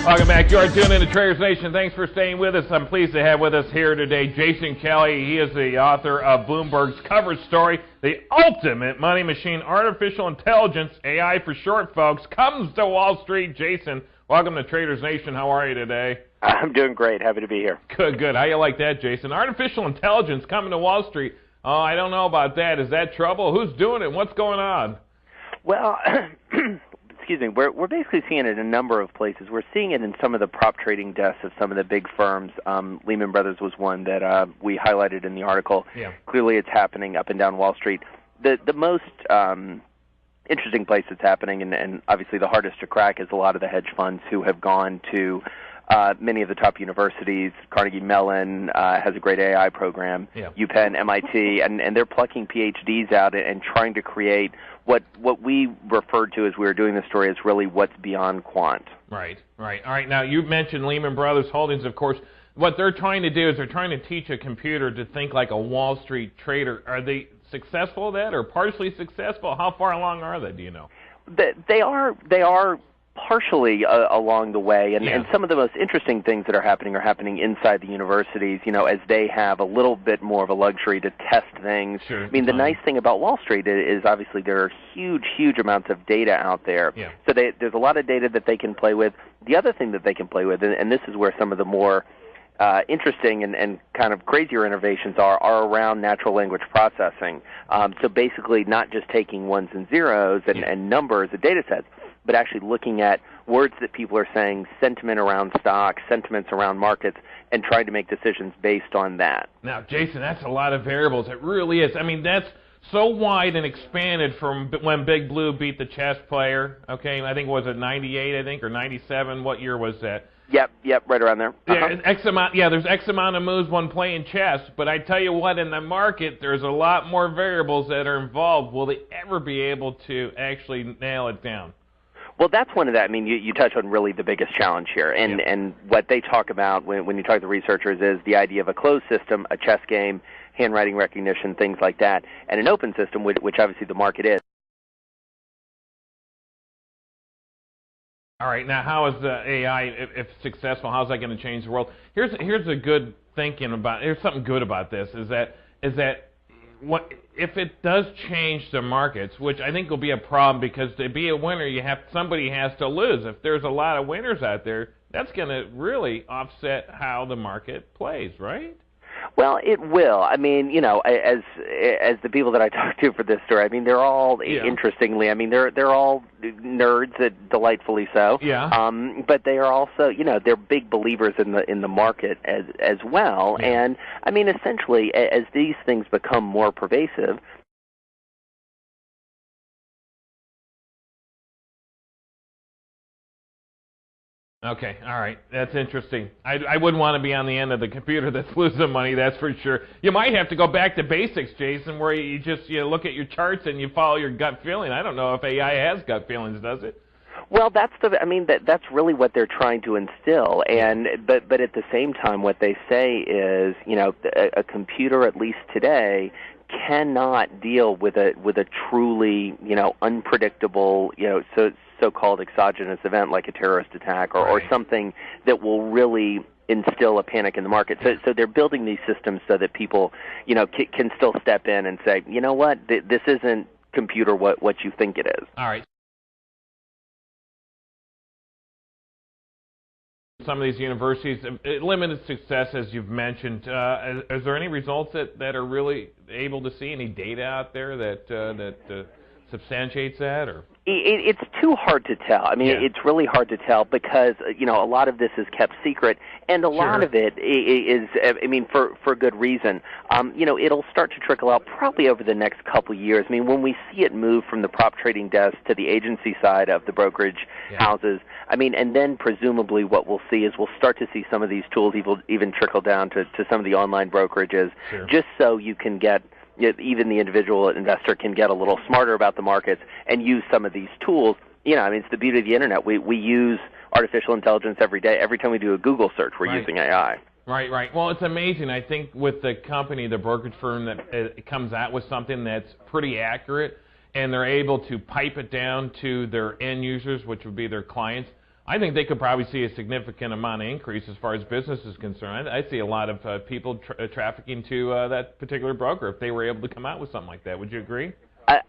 Welcome back. You are tuned in to Traders Nation. Thanks for staying with us. I'm pleased to have with us here today Jason Kelly. He is the author of Bloomberg's cover story, The Ultimate Money Machine, Artificial Intelligence, AI for short, folks, comes to Wall Street. Jason, welcome to Traders Nation. How are you today? I'm doing great. Happy to be here. Good, good. How you like that, Jason? Artificial intelligence coming to Wall Street. Oh, I don't know about that. Is that trouble? Who's doing it? What's going on? Well, excuse me, we're basically seeing it in a number of places. We're seeing it in some of the prop trading desks of some of the big firms. Lehman Brothers was one that we highlighted in the article. Yeah. Clearly it's happening up and down Wall Street. The most interesting place it's happening, and obviously the hardest to crack, is a lot of the hedge funds who have gone to many of the top universities. Carnegie Mellon has a great AI program, yeah. UPenn, MIT, and they're plucking PhDs out and trying to create what we referred to as we were doing this story as really what's beyond quant. Right, right. All right, now you mentioned Lehman Brothers Holdings, of course. What they're trying to do is they're trying to teach a computer to think like a Wall Street trader. Are they successful at that or partially successful? How far along are they, do you know? They are partially along the way, and some of the most interesting things that are happening inside the universities, you know, as they have a little bit more of a luxury to test things. Sure. I mean, the nice thing about Wall Street is obviously there are huge amounts of data out there. Yeah. So there's a lot of data that they can play with. The other thing that they can play with, and this is where some of the more interesting and kind of crazier innovations are around natural language processing. So basically not just taking ones and zeros and numbers of data sets, but actually looking at words that people are saying, sentiment around stocks, sentiments around markets, and trying to make decisions based on that. Now, Jason, that's a lot of variables. It really is. I mean, that's so wide and expanded from when Big Blue beat the chess player. Okay, I think, was it 98, I think, or 97? What year was that? Yep, right around there. Yeah, there's X amount of moves when playing chess, but I tell you what, in the market, there's a lot more variables that are involved. Will they ever be able to actually nail it down? Well, that's one of that. I mean, you touch on really the biggest challenge here, and what they talk about when you talk to the researchers is the idea of a closed system, a chess game, handwriting recognition, things like that, and an open system, which obviously the market is. All right, now how is the AI, if successful, how's that going to change the world? Here's a good thinking about. Here's something good about this is that what if it does change the markets, which I think will be a problem because to be a winner, somebody has to lose. If there's a lot of winners out there, that's going to really offset how the market plays, right? Well, it will. I mean, you know, as the people that I talk to for this story, I mean, they're all interestingly. I mean, they're all nerds, delightfully so. Yeah. But they are also, you know, they're big believers in the market as well. Yeah. And I mean, essentially, as these things become more pervasive. Okay, all right, that's interesting. I wouldn't want to be on the end of the computer that's losing money, that's for sure. You might have to go back to basics, Jason, where you just look at your charts and you follow your gut feeling. I don't know if AI has gut feelings, does it? Well, that's really what they're trying to instill, and but at the same time, what they say is, you know, a computer, at least today, cannot deal with a truly, you know, unpredictable, you know, so-called exogenous event like a terrorist attack or something that will really instill a panic in the market. So they're building these systems so that people, you know, can still step in and say, you know what, this isn't computer what you think it is. All right. Some of these universities, limited success, as you've mentioned. Is there any results that are really able to see any data out there that substantiates that, or? It's too hard to tell. I mean, it's really hard to tell because, you know, a lot of this is kept secret, and a lot of it is, I mean, for good reason. You know, it'll start to trickle out probably over the next couple years. I mean, when we see it move from the prop trading desk to the agency side of the brokerage houses, I mean, and then presumably what we'll see is we'll start to see some of these tools even trickle down to some of the online brokerages, just so you can get, even the individual investor can get a little smarter about the markets and use some of these tools. You know, I mean, it's the beauty of the internet. We use artificial intelligence every day. Every time we do a Google search, we're using AI. Right. Well, it's amazing. I think with the company, the brokerage firm, that comes out with something that's pretty accurate, and they're able to pipe it down to their end users, which would be their clients. I think they could probably see a significant amount of increase as far as business is concerned. I see a lot of people trafficking to that particular broker if they were able to come out with something like that. Would you agree?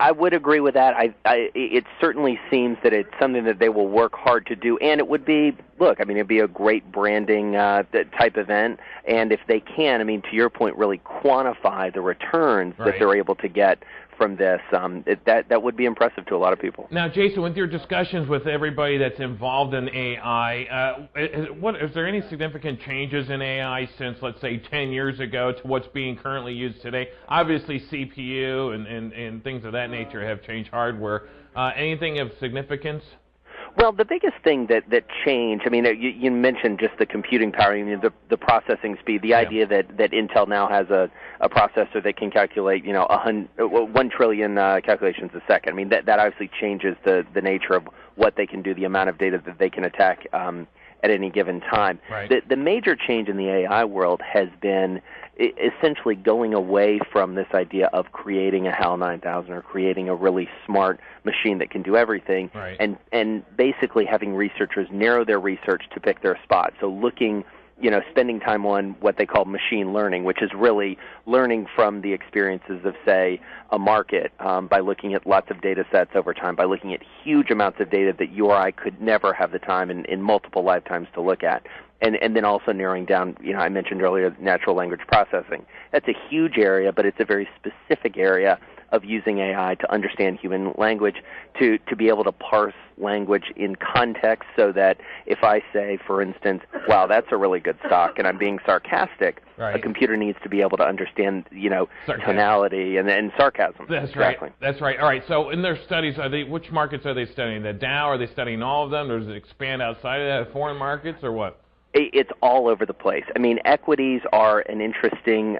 I would agree with that. It certainly seems that it's something that they will work hard to do, and it would be, look, I mean, it'd be a great branding type event, and if they can, I mean, to your point, really quantify the returns that they're able to get from this, that would be impressive to a lot of people. Now, Jason, with your discussions with everybody that's involved in AI, is there any significant changes in AI since, let's say, 10 years ago to what's being currently used today? Obviously, CPU and things of that nature have changed hardware. Anything of significance? Well, the biggest thing that changed, I mean, you mentioned just the computing power, the processing speed, the idea that Intel now has a processor that can calculate, 1 trillion calculations a second. I mean, that obviously changes the nature of what they can do, the amount of data that they can attack at any given time. Right. The major change in the AI world has been essentially going away from this idea of creating a HAL 9000 or creating a really smart machine that can do everything, and basically having researchers narrow their research to pick their spot. So looking, spending time on what they call machine learning, which is really learning from the experiences of, say, a market by looking at lots of data sets over time, by looking at huge amounts of data that you or I could never have the time in multiple lifetimes to look at. And then also narrowing down, I mentioned earlier, natural language processing. That's a huge area, but it's a very specific area of using AI to understand human language, to be able to parse language in context so that if I say, for instance, wow, that's a really good stock, and I'm being sarcastic, a computer needs to be able to understand, tonality and sarcasm. That's exactly. Right. That's right. All right. So in their studies, which markets are they studying? The Dow? Are they studying all of them? Or does it expand outside of that, foreign markets, or what? It's all over the place. I mean, equities are an interesting,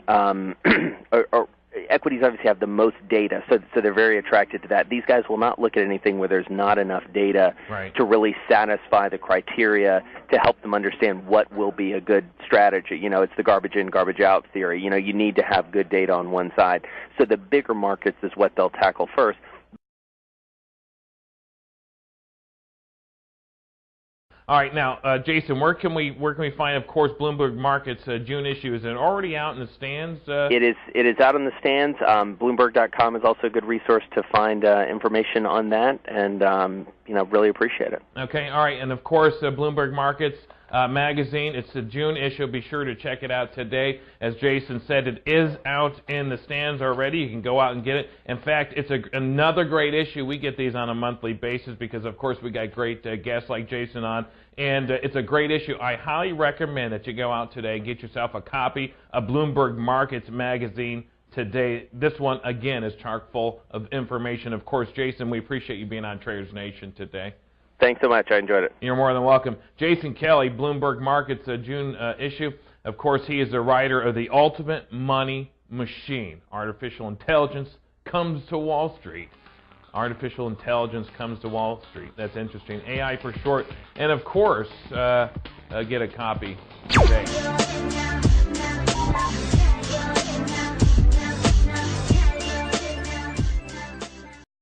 equities obviously have the most data, so they're very attracted to that. These guys will not look at anything where there's not enough data to really satisfy the criteria to help them understand what will be a good strategy. It's the garbage in, garbage out theory. You need to have good data on one side. So the bigger markets is what they'll tackle first. All right, now, Jason, where can we find, of course, Bloomberg Markets June issue? Is it already out in the stands? It is out in the stands. Bloomberg.com is also a good resource to find information on that, and really appreciate it. Okay, all right, and of course, Bloomberg Markets magazine. It's the June issue. Be sure to check it out today. As Jason said, it is out in the stands already. You can go out and get it. In fact, it's another great issue. We get these on a monthly basis because, of course, we got great guests like Jason on, and it's a great issue. I highly recommend that you go out today, get yourself a copy of Bloomberg Markets magazine today. This one, again, is chock full of information. Of course, Jason, we appreciate you being on Traders Nation today. Thanks so much. I enjoyed it. You're more than welcome. Jason Kelly, Bloomberg Markets June issue. Of course, he is the writer of The Ultimate Money Machine. Artificial intelligence comes to Wall Street. Artificial intelligence comes to Wall Street. That's interesting. AI for short. And, of course, get a copy today.